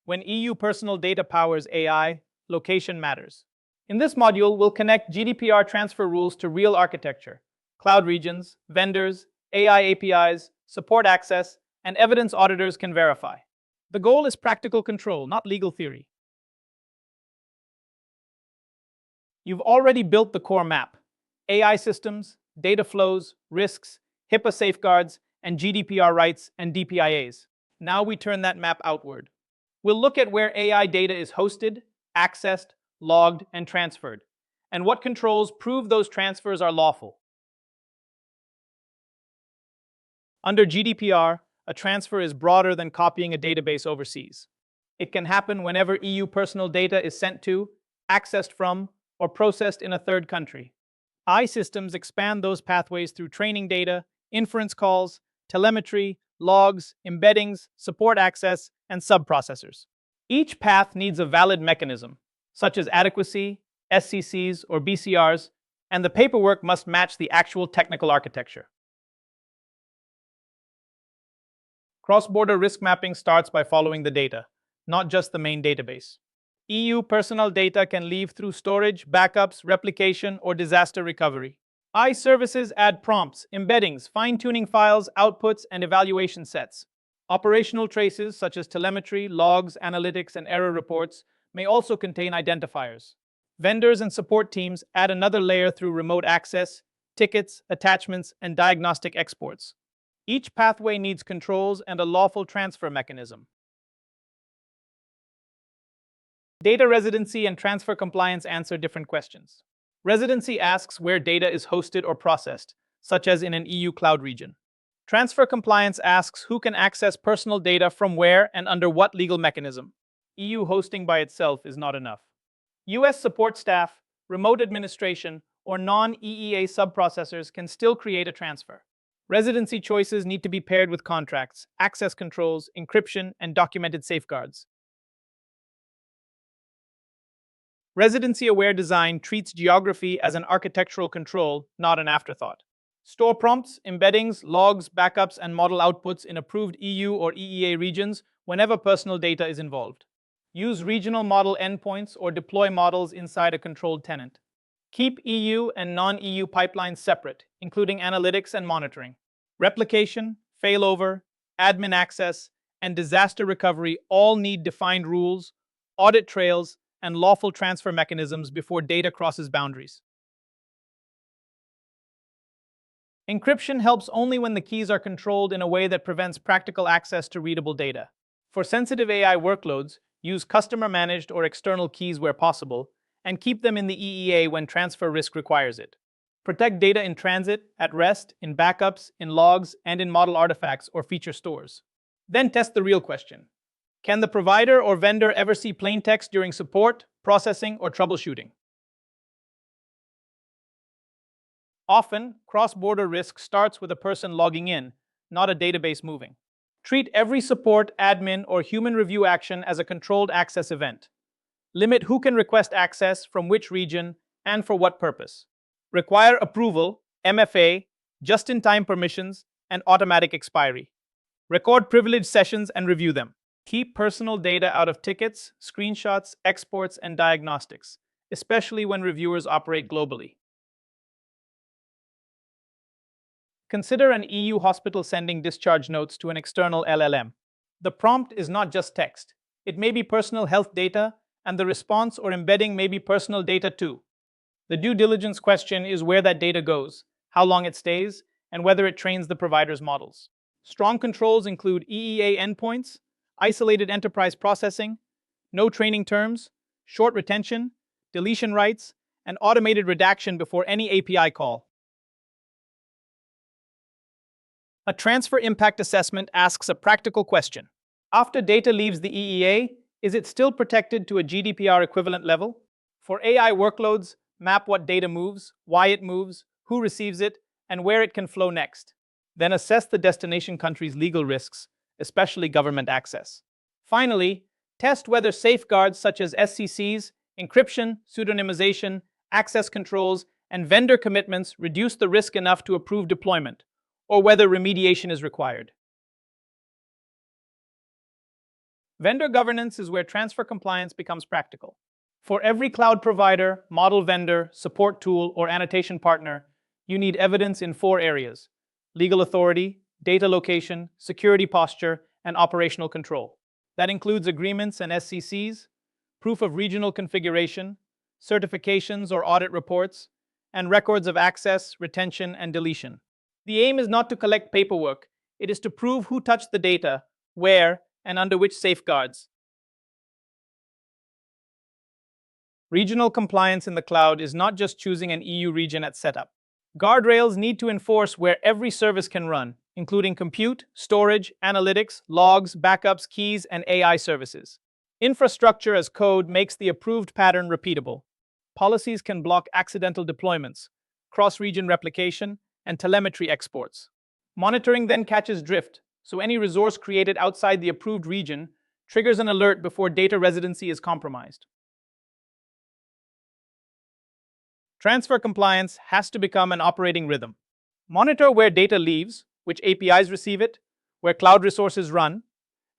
When EU personal data powers AI, location matters. In this module, we'll connect GDPR transfer rules to real architecture, cloud regions, vendors, AI APIs, support access, and evidence auditors can verify. The goal is practical control, not legal theory. You've already built the core map: AI systems, data flows, risks, HIPAA safeguards, and GDPR rights and DPIAs. Now we turn that map outward. We'll look at where AI data is hosted, accessed, logged, and transferred, and what controls prove those transfers are lawful. Under GDPR, a transfer is broader than copying a database overseas. It can happen whenever EU personal data is sent to, accessed from, or processed in a third country. AI systems expand those pathways through training data, inference calls, telemetry, logs, embeddings, support access, and subprocessors. Each path needs a valid mechanism, such as adequacy, SCCs, or BCRs, and the paperwork must match the actual technical architecture. Cross-border risk mapping starts by following the data, not just the main database. EU personal data can leave through storage, backups, replication, or disaster recovery. AI services add prompts, embeddings, fine-tuning files, outputs, and evaluation sets. Operational traces such as telemetry, logs, analytics, and error reports may also contain identifiers. Vendors and support teams add another layer through remote access, tickets, attachments, and diagnostic exports. Each pathway needs controls and a lawful transfer mechanism. Data residency and transfer compliance answer different questions. Residency asks where data is hosted or processed, such as in an EU cloud region. Transfer compliance asks who can access personal data from where and under what legal mechanism. EU hosting by itself is not enough. US support staff, remote administration, or non-EEA subprocessors can still create a transfer. Residency choices need to be paired with contracts, access controls, encryption, and documented safeguards. Residency-aware design treats geography as an architectural control, not an afterthought. Store prompts, embeddings, logs, backups, and model outputs in approved EU or EEA regions whenever personal data is involved. Use regional model endpoints or deploy models inside a controlled tenant. Keep EU and non-EU pipelines separate, including analytics and monitoring. Replication, failover, admin access, and disaster recovery all need defined rules, audit trails, and lawful transfer mechanisms before data crosses boundaries. Encryption helps only when the keys are controlled in a way that prevents practical access to readable data. For sensitive AI workloads, use customer-managed or external keys where possible, and keep them in the EEA when transfer risk requires it. Protect data in transit, at rest, in backups, in logs, and in model artifacts or feature stores. Then test the real question. Can the provider or vendor ever see plain text during support, processing, or troubleshooting? Often, cross-border risk starts with a person logging in, not a database moving. Treat every support, admin, or human review action as a controlled access event. Limit who can request access, from which region, and for what purpose. Require approval, MFA, just-in-time permissions, and automatic expiry. Record privileged sessions and review them. Keep personal data out of tickets, screenshots, exports, and diagnostics, especially when reviewers operate globally. Consider an EU hospital sending discharge notes to an external LLM. The prompt is not just text. It may be personal health data, and the response or embedding may be personal data too. The due diligence question is where that data goes, how long it stays, and whether it trains the provider's models. Strong controls include EEA endpoints, isolated enterprise processing, no training terms, short retention, deletion rights, and automated redaction before any API call. A transfer impact assessment asks a practical question. After data leaves the EEA, is it still protected to a GDPR equivalent level? For AI workloads, map what data moves, why it moves, who receives it, and where it can flow next. Then assess the destination country's legal risks, especially government access. Finally, test whether safeguards such as SCCs, encryption, pseudonymization, access controls, and vendor commitments reduce the risk enough to approve deployment, or whether remediation is required. Vendor governance is where transfer compliance becomes practical. For every cloud provider, model vendor, support tool, or annotation partner, you need evidence in 4 areas: legal authority, data location, security posture, and operational control. That includes agreements and SCCs, proof of regional configuration, certifications or audit reports, and records of access, retention, and deletion. The aim is not to collect paperwork, it is to prove who touched the data, where, and under which safeguards. Regional compliance in the cloud is not just choosing an EU region at setup. Guardrails need to enforce where every service can run, including compute, storage, analytics, logs, backups, keys, and AI services. Infrastructure as code makes the approved pattern repeatable. Policies can block accidental deployments, cross-region replication, and telemetry exports. Monitoring then catches drift, so any resource created outside the approved region triggers an alert before data residency is compromised. Transfer compliance has to become an operating rhythm. Monitor where data leaves, which APIs receive it, where cloud resources run,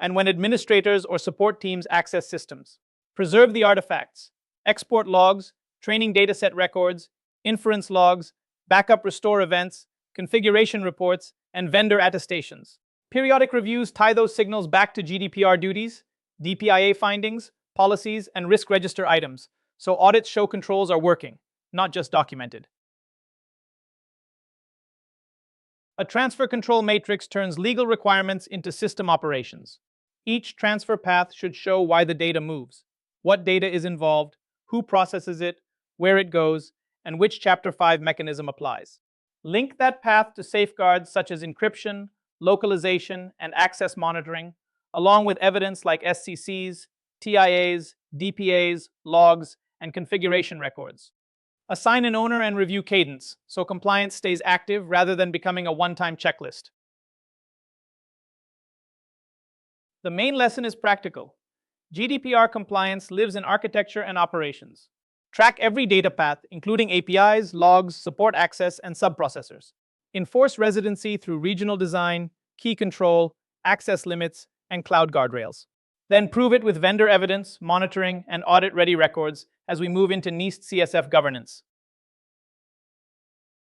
and when administrators or support teams access systems. Preserve the artifacts: export logs, training dataset records, inference logs, backup restore events, configuration reports, and vendor attestations. Periodic reviews tie those signals back to GDPR duties, DPIA findings, policies, and risk register items, so audits show controls are working, not just documented. A transfer control matrix turns legal requirements into system operations. Each transfer path should show why the data moves, what data is involved, who processes it, where it goes, and which Chapter 5 mechanism applies. Link that path to safeguards such as encryption, localization, and access monitoring, along with evidence like SCCs, TIAs, DPAs, logs, and configuration records. Assign an owner and review cadence, so compliance stays active rather than becoming a one-time checklist. The main lesson is practical. GDPR compliance lives in architecture and operations. Track every data path, including APIs, logs, support access, and subprocessors. Enforce residency through regional design, key control, access limits, and cloud guardrails. Then prove it with vendor evidence, monitoring, and audit-ready records as we move into NIST CSF governance.